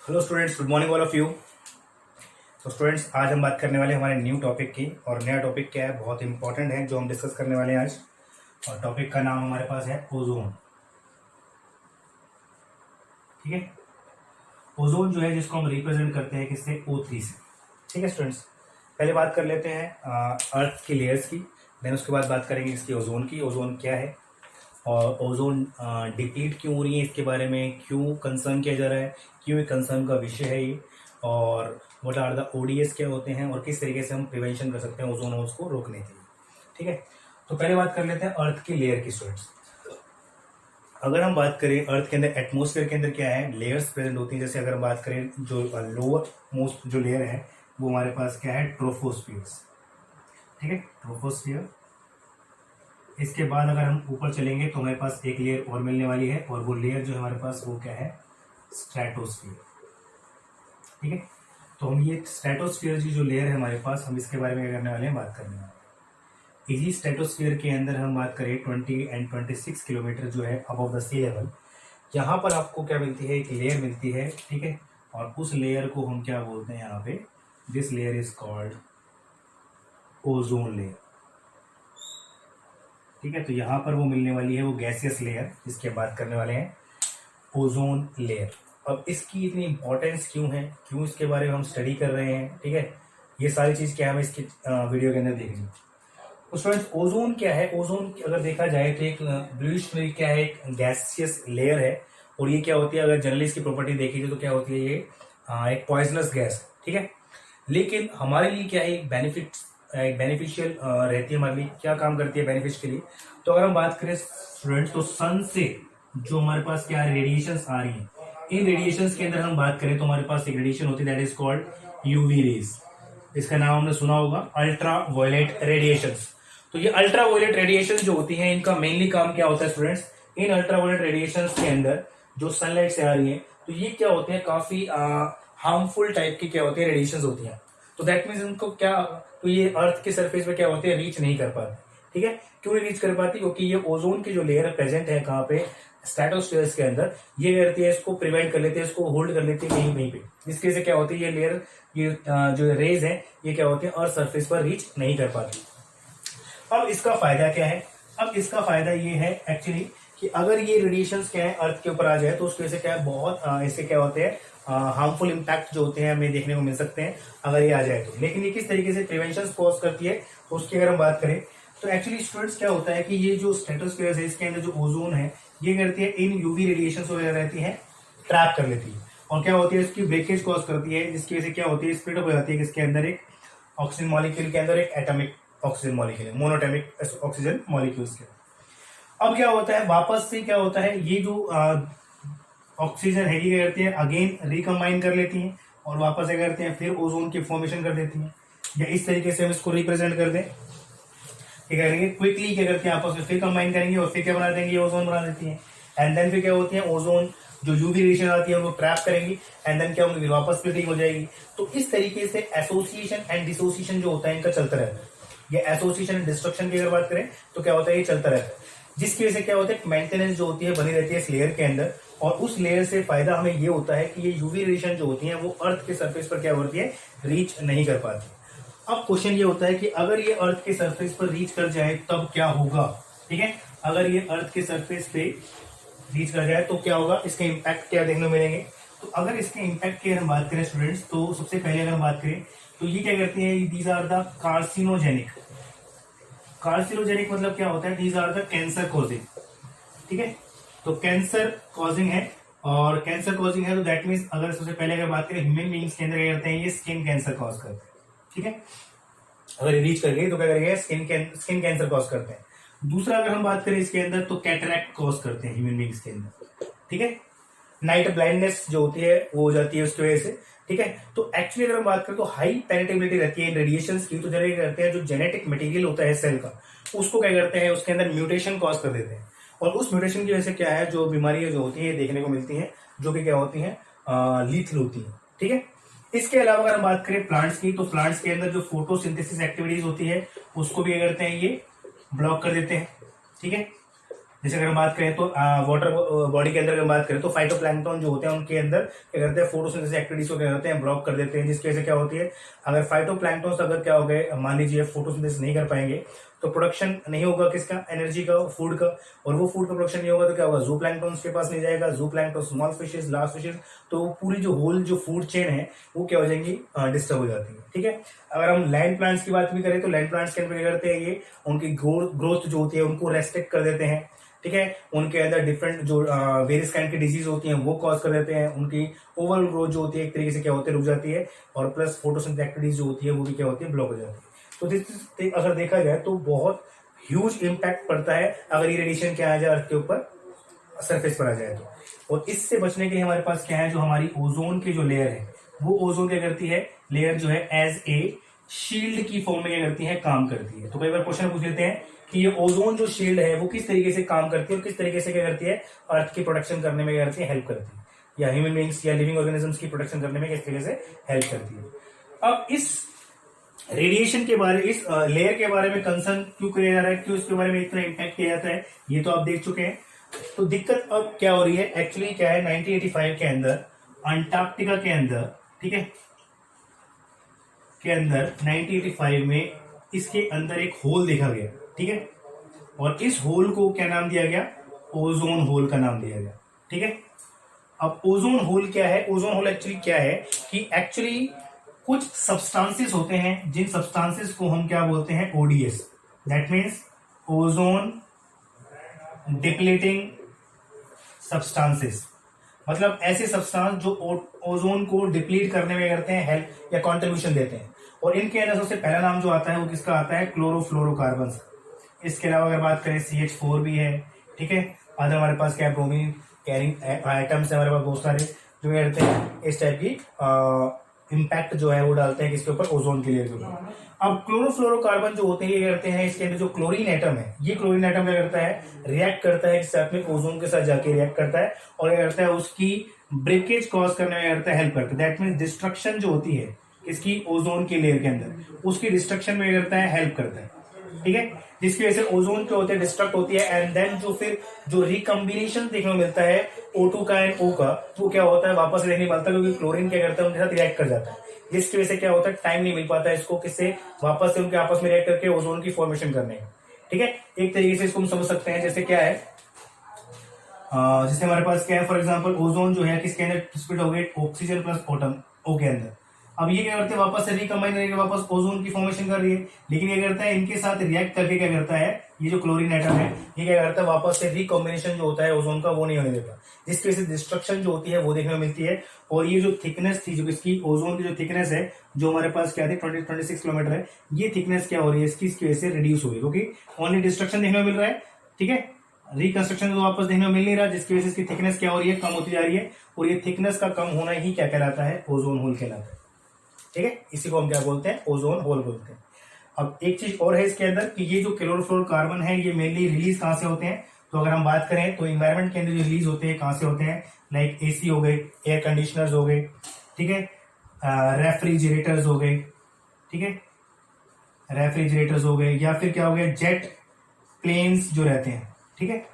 Hello students, good morning all of you. तो students, आज हम बात करने वाले हैं हमारे न्यू टॉपिक की। और नया टॉपिक क्या है, बहुत इंपॉर्टेंट है, जो हम डिस्कस करने वाले हैं आज। और टॉपिक का नाम हमारे पास है ओजोन। ठीक है, ओजोन जो है जिसको हम रिप्रेजेंट करते हैं किससे, O3 से। ठीक है स्टूडेंट्स, पहले बात कर लेते हैं अर्थ की लेयर्स की, देन उसके बाद बात करेंगे इसकी ओजोन की, ओजोन क्या है और ओजोन डिप्लीट क्यों हो रही है, इसके बारे में क्यों कंसर्न किया जा रहा है, क्यों एक कंसर्न का विषय है ये, और व्हाट आर द ODS क्या होते हैं और किस तरीके से हम प्रिवेंशन कर सकते हैं ओजोन होल्स को रोकने के लिए। ठीक है, तो पहले बात कर लेते हैं अर्थ की लेयर की स्टूडेंट्स। अगर हम बात करें अर्थ के अंदर एटमोस्फेयर के अंदर क्या है, लेयर्स प्रेजेंट होती हैं। जैसे अगर हम बात करें जो लोअर मोस्ट जो लेयर है वो हमारे पास क्या है, ट्रोपोस्फियर्स। ठीक है, ट्रोपोस्फियर। इसके बाद अगर हम ऊपर चलेंगे तो हमारे पास एक लेयर और मिलने वाली है, और वो लेयर जो है हमारे पास वो क्या है, स्ट्रेटोस्फियर। ठीक है, तो हम ये स्ट्रेटोस्फियर की जो लेयर है हमारे पास, हम इसके बारे में क्या करने वाले हैं, बात करने वाले हैं। इसी स्ट्रेटोस्फियर के अंदर हम बात करें 20 एंड 26 किलोमीटर जो है अबव द सी लेवल, यहाँ पर आपको क्या मिलती है, एक लेयर मिलती है। ठीक है, और उस लेयर को हम क्या बोलते हैं यहाँ पे, this layer is called ozone layer. ठीक है, तो यहाँ पर वो मिलने वाली है वो गैसियस लेयर, जिसकी बात करने वाले हैं, ओजोन लेयर। अब इसकी इतनी इंपॉर्टेंस क्यों है, क्यों इसके बारे में हम स्टडी कर रहे हैं, ठीक है, ये सारी चीज़ क्या है हमें इसकी वीडियो के अंदर देखेंगे। तो स्टूडेंट्स, ओजोन क्या है, ओजोन अगर देखा जाए तो एक ब्लूइश में क्या है, एक गैसियस लेयर है। और ये क्या होती है, अगर जनरली इसकी प्रॉपर्टी देखी जाए तो क्या होती है, ये एक पॉइजनस गैस। ठीक है, लेकिन हमारे लिए क्या है, एक बेनिफिशियल रहती है, हमारे लिए क्या काम करती है बेनिफिट के लिए। तो अगर हम बात करें स्टूडेंट्स, तो सन से जो हमारे पास क्या है रेडिएशंस आ रही है, इन रेडिएशंस के अंदर हम बात करें तो हमारे पास एक रेडिएशन होती है that is called UV rays. इसका नाम हमने सुना होगा, अल्ट्रा वायलेट रेडिएशंस। तो ये अल्ट्रा वायलेट रेडिएशन जो होती हैं, इनका मेनली काम क्या होता है students, in ultraviolet radiations के अंदर जो सनलाइट से आ रही है, तो ये क्या होते हैं, काफी हार्मफुल टाइप की क्या होती है रेडिएशंस होती हैं। तो दैट मीन्स इनको क्या, तो ये अर्थ के सरफेस पे क्या होते हैं, रीच नहीं कर पाते। ठीक है, क्यों नहीं रीच कर पाती, क्योंकि ये ओजोन की जो लेयर प्रेजेंट है कहाँ पे, स्ट्रेटोस्फीयर के अंदर, ये करती है इसको प्रिवेंट कर लेती है, इसको होल्ड कर लेती है कहीं कहीं पे, जिसकी वजह से क्या होती है, ये लेयर, ये जो रेज है ये क्या होती है अर्थ सरफेस पर रीच नहीं कर पाती। अब इसका फायदा क्या है, अब इसका फायदा ये है एक्चुअली कि अगर ये रेडिएशंस क्या है अर्थ के ऊपर आ जाए तो उसकी वजह से क्या है, बहुत इससे क्या होते हैं हार्मफुल इम्पैक्ट जो होते हैं हमें देखने को मिल सकते हैं अगर ये आ जाए तो। लेकिन ये किस तरीके से प्रिवेंशन कॉज करती है, तो उसकी अगर हम बात करें तो एक्चुअली स्टूडेंट्स क्या होता है कि ये जो स्ट्रेटोस्फीयर है इसके अंदर जो ओजोन है ये करती है, इन यूवी रेडिएशन वगैरह रहती है, ट्रैप कर लेती है, और क्या होती है इसकी ब्रेकेज कॉज करती है, जिसकी वजह से क्या होती है, स्प्लिट अप हो जाती है किसके अंदर, एक ऑक्सीजन मॉलिक्यूल के अंदर, एक atomic oxygen molecule, monoatomic oxygen molecules के। अब क्या होता है, वापस से क्या होता है, ये जो ऑक्सीजन है ये क्या करती है, अगेन रिकम्बाइन कर लेती है और वापस क्या करते हैं, फिर ओजोन की फॉर्मेशन कर देती है। या इस तरीके से हम इसको रिप्रेजेंट कर दें, क्या करेंगे, क्विकली क्या करते हैं आपस में फिर कंबाइन करेंगे और फिर क्या बना देंगे, ओजोन बना देती है। एंड देन फिर क्या होती है, ओजोन जो यूवी रेडिएशन आती है वो ट्रैप करेंगी, एंड देन क्या होगी, वापस स्प्लिटिंग हो जाएगी। तो इस तरीके से एसोसिएशन एंड डिसोसिएशन जो होता है इनका चलता रहता है। ये एसोसिएशन एंड डिस्ट्रक्शन की अगर बात करें तो क्या होता है, ये चलता रहता है, जिसकी वजह से क्या होता है, मेंटेनेंस जो होती है बनी रहती है इस लेयर के अंदर। और उस लेयर से फायदा हमें ये होता है कि ये यूवी रेडिएशन जो होती है वो अर्थ के सरफेस पर क्या होती है, रीच नहीं कर पाती। अब क्वेश्चन ये होता है कि अगर ये अर्थ के सरफेस पर रीच कर जाए तब क्या होगा। ठीक है, अगर ये अर्थ के सरफेस पे रीच कर जाए तो क्या होगा, इसके इम्पैक्ट क्या देखने को मिलेंगे। तो अगर इसके इम्पैक्ट की हम बात करें स्टूडेंट्स, तो सबसे पहले अगर हम बात करें तो ये क्या करती है, these are the carcinogenic. Carcinogenic मतलब क्या होता है, these are the cancer causing. ठीक है, तो कैंसर कॉजिंग है, और कैंसर कॉजिंग है तो दैट मीन्स अगर सबसे पहले अगर बात करें ह्यूमन बींग्स के अंदर क्या करते हैं, ये स्किन कैंसर कॉज करते हैं। ठीक है, अगर ये रीच कर गई तो क्या करेंगे, स्किन कैंसर कॉज करते हैं। दूसरा अगर हम बात करें इसके अंदर तो कैटरैक्ट कॉज करते हैं ह्यूमन बींग्स के अंदर। ठीक है, नाइट ब्लाइंडनेस जो होती है वो हो जाती है उसकी वजह से। ठीक है, तो एक्चुअली अगर हम बात करें तो हाई पेनिटेबिलिटी रहती है इन रेडिएशंस की, तो जनरेट करते हैं जो जेनेटिक मटेरियल होता है सेल का, उसको क्या करते हैं, उसके अंदर म्यूटेशन कॉज कर देते हैं। और उस म्यूटेशन की वजह से क्या है, जो बीमारियां जो होती है देखने को मिलती हैं, जो कि क्या होती हैं, लीथल होती है। ठीक है, इसके अलावा अगर हम बात करें प्लांट्स की, तो प्लांट्स के अंदर जो फोटोसिंथेसिस एक्टिविटीज होती है उसको भी क्या करते हैं, ये ब्लॉक कर देते हैं। ठीक है, जैसे अगर हम बात करें तो वाटर बॉडी के अंदर अगर हम बात करें तो फाइटोप्लैंक्टन जो होते हैं उनके अंदर क्या करते हैं, फोटोसिंथेसिस एक्टिविटीज को क्या करते हैं, ब्लॉक कर देते हैं, जिसकी वजह से क्या होती है, अगर फाइटोप्लैंक्टन अगर क्या हो गए, मान लीजिए फोटोसिंथेसिस नहीं कर पाएंगे तो प्रोडक्शन नहीं होगा किसका, एनर्जी का, फूड का, और वो फूड का प्रोडक्शन नहीं होगा तो क्या होगा, जू प्लैंक्टन के पास नहीं जाएगा, जू plankton, small fishes, large fishes, तो पूरी जो होल जो फूड चेन है वो क्या हो जाएंगी, डिस्टर्ब हो जाती है। ठीक है, अगर हम लैंड प्लांट्स की बात भी करें तो लैंड प्लांट्स के अंदर क्या करते हैं, ये उनकी ग्रोथ जो होती है उनको रेस्ट्रिक्ट कर देते हैं। ठीक है, उनके अंदर डिफरेंट जो वेरियस काइंड की डिजीज होती हैं वो कॉज कर देते हैं, उनकी ओवरऑल ग्रोथ जो होती है एक तरीके से क्या होती है, रुक जाती है, और प्लस फोटोसिंथेसिस एक्टिविटीज जो होती है वो भी क्या होती है, ब्लॉक हो जाती है। तो अगर देखा जाए तो बहुत ह्यूज इम्पैक्ट पड़ता है अगर ये रेडिएशन क्या आ जाए अर्थ के ऊपर, सरफेस पर आ जाए तो। और इससे बचने के लिए हमारे पास क्या है, जो हमारी ओजोन की जो लेयर है वो ओजोन क्या करती है, लेयर जो है एज ए शील्ड की फॉर्म में क्या करती है, काम करती है। तो कई बार क्वेश्चन पूछ लेते हैं कि ये ओजोन जो शील्ड है वो किस तरीके से काम करती है और किस तरीके से क्या करती है, अर्थ की प्रोटेक्शन करने में क्या करती है, हेल्प करती है, या ह्यूमन बींग्स या लिविंग ऑर्गेनिजम्स की प्रोटेक्शन करने में किस तरीके से हेल्प करती है। अब इस रेडिएशन के बारे, इस लेयर के बारे में कंसर्न क्यों किया जा रहा है, क्यों इसके बारे में इतना इम्पैक्ट किया जाता है, ये तो आप देख चुके हैं। तो दिक्कत अब क्या हो रही है, एक्चुअली क्या है, 1985 के अंदर अंटार्कटिका के अंदर, ठीक है, के अंदर 1985 में इसके अंदर एक होल देखा गया। ठीक है, और इस होल को क्या नाम दिया गया, ओजोन होल का नाम दिया गया। ठीक है, अब ओजोन होल क्या है, ओजोन होल एक्चुअली क्या है कि एक्चुअली कुछ सब्सटेंसेस होते हैं जिन सब्सटेंसेस को हम क्या बोलते हैं, ODS, that means ozone depleting substances, मतलब ऐसे सब्सटेंस जो ओजोन को डिप्लीट करने में करते हैं हेल्प या कंट्रीब्यूशन देते हैं। और इनके अंदर सबसे पहला नाम जो आता है वो किसका आता है, क्लोरोफ्लोरोकार्बन। इसके अलावा अगर बात करें CH4 भी है। ठीक है, आज हमारे पास क्या, ब्रोमीन कैरिंग आइटम्स है हमारे पास बहुत सारे, जो करते हैं इस टाइप की इम्पैक्ट जो है वो डालते हैं किसके ऊपर, ओजोन के लेयर के ऊपर। अब क्लोरोफ्लोरोकार्बन जो होते हैं ये करते हैं, इसके अंदर जो क्लोरीन एटम है, ये क्लोरीन एटम क्या करता है, रिएक्ट करता है साथ में ओजोन के साथ जाके रिएक्ट करता है, और क्या करता है, उसकी ब्रेकेज कॉज करने में करता है, हेल्प करता है। दैट मीन्स डिस्ट्रक्शन जो होती है इसकी ओजोन के लेयर के अंदर, उसकी डिस्ट्रक्शन में करता है, हेल्प करता है। ठीक है, जिसकी वजह से ओजोन क्या होते हैं, डिस्ट्रक्ट होती है, एंड देन जो फिर जो रिकम्बिनेशन देखने को मिलता है O2 का एंड O का, वो क्या होता है, वापस देखने मिलता है, क्योंकि क्लोरीन क्या करता है, उनके साथ रिएक्ट कर जाता है, जिसकी वजह से क्या होता है, टाइम नहीं मिल पाता है इसको किससे, वापस से उनके आपस में रिएक्ट करके ओजोन की फॉर्मेशन करने का। ठीक है, एक तरीके से इसको हम समझ सकते हैं, जैसे क्या है, जैसे हमारे पास क्या है, फॉर एग्जाम्पल ओजोन जो है किसके अंदर स्प्लिट हो गई, ऑक्सीजन प्लस एटम O के अंदर। अब ये क्या करते हैं, वापस से रिकम्बाइन करके वापस ओजोन की फॉर्मेशन कर रही है, लेकिन ये करता है इनके साथ रिएक्ट करके क्या करता है, ये जो क्लोरीन एटम है ये क्या करता है, वापस से रिकॉम्बिनेशन जो होता है ओजोन का वो नहीं होने देता, जिसकी वजह से डिस्ट्रक्शन जो होती है वो देखने को मिलती है। और ये जो थिकनेस थी, जो इसकी ओजोन की जो थिकनेस है, जो हमारे पास क्या थी 26 किलोमीटर है, ये थिकनेस क्या हो रही है इसकी वजह से रिड्यूस हो रही है, क्योंकि ओनली डिस्ट्रक्शन देखने को मिल रहा है। ठीक है, रिकंस्ट्रक्शन तो वापस देखने को मिल नहीं रहा, जिसकी वजह से इसकी थिकनेस क्या हो रही है, कम होती जा रही है, और ये थिकनेस का कम होना ही क्या कहलाता है, ओजोन होल कहलाता है। ठीक है, इसी को हम क्या बोलते हैं, ओजोन होल बोलते हैं। अब एक चीज और है इसके अंदर कि ये जो क्लोरोफ्लोरोकार्बन है ये मेनली रिलीज कहां से होते हैं, तो अगर हम बात करें तो इन्वायरमेंट के अंदर जो रिलीज होते हैं कहां से होते हैं, लाइक एसी हो गए, एयर कंडीशनर्स हो गए, ठीक है, रेफ्रिजरेटर्स हो गए, ठीक है, रेफ्रिजरेटर्स हो गए, या फिर क्या हो गया, जेट प्लेन्स जो रहते हैं। ठीक है,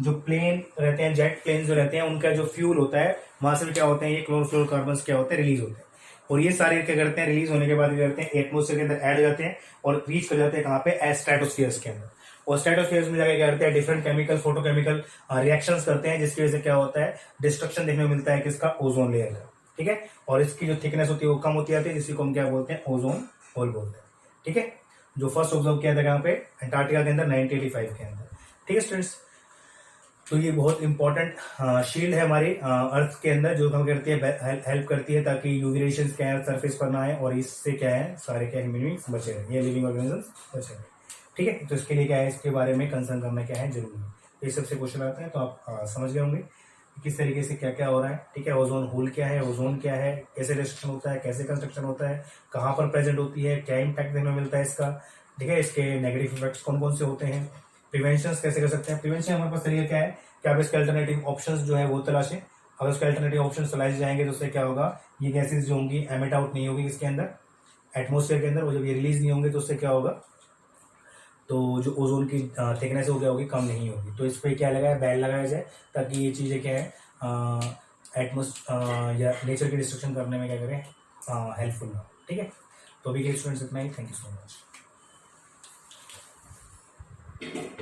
जो प्लेन रहते हैं, जेट प्लेन्स जो रहते हैं, उनका जो फ्यूल होता है वहां से क्या होते हैं, ये क्लोरोफ्लोरोकार्बन क्या होते हैं, रिलीज होते हैं। और ये सारे क्या करते हैं, रिलीज होने के बाद क्या करते हैं, एटमोस्फेयर के अंदर ऐड हो जाते हैं और रीच कर जाते हैं कहां पे, स्ट्रेटोस्फीयर के अंदर। और स्ट्रेटोस्फीयर में जाकर क्या करते हैं, डिफरेंट केमिकल फोटोकेमिकल रिएक्शंस करते हैं, जिसकी वजह से क्या होता है, डिस्ट्रक्शन देखने को मिलता है किसका, ओजोन लेयर का। ठीक है, और इसकी जो थिकनेस होती है वो कम होती जाती है, जिसको हम क्या बोलते हैं, ओजोन होल बोलते हैं। ठीक है, जो फर्स्ट ऑब्जर्व किया था कहां पे, अंटार्कटिका के अंदर 1985 के अंदर। ठीक है स्टूडेंट्स, तो ये बहुत इंपॉर्टेंट शील्ड है हमारे अर्थ के अंदर, जो हम करती है, हेल्प करती है ताकि यूवी रेडिएशन क्या है सरफेस पर ना आए, और इससे क्या है, सारे क्या ह्यूमन बींग्स बचे रहे, ये लिविंग ऑर्गेनिजम्स बचे रहे। ठीक है, तो इसके लिए क्या है, इसके बारे में कंसर्न करना क्या है, जरूरी है। ये सबसे क्वेश्चन आते हैं तो आप समझ गए होंगे कि किस तरीके से क्या क्या हो रहा है। ठीक है, ओजोन होल क्या है, ओजोन क्या है, कैसे डिस्ट्रक्शन होता है, कैसे कंस्ट्रक्शन होता है, कहाँ पर प्रेजेंट होती है, क्या इम्पैक्ट देखने को मिलता है इसका। ठीक है, इसके नेगेटिव इफेक्ट्स कौन कौन से होते हैं, प्रिवेंशन कैसे कर सकते हैं। प्रिवेंशन हमारे पास तरीका क्या है कि आप इसके अल्टरनेटिव ऑप्शंस जो है वो तलाशें। अगर उसके अल्टरनेटिव ऑप्शंस तलाशे जाएंगे तो उससे क्या होगा, ये गैसेज जो होंगी एमिट आउट नहीं होगी इसके अंदर, एटमोस्फेयर के अंदर, और जब ये रिलीज नहीं होंगे तो उससे क्या होगा, तो जो ओजोन की थिकनेस हो गया होगी कम नहीं होगी। तो इस पर क्या लगाया, बैन लगाया जाए, ताकि ये चीज़ें क्या है या नेचर की डिस्ट्रक्शन करने में क्या करें हेल्पफुल ना हो। ठीक है, तो अभी के स्टूडेंट्स इतना ही। Thank you so much.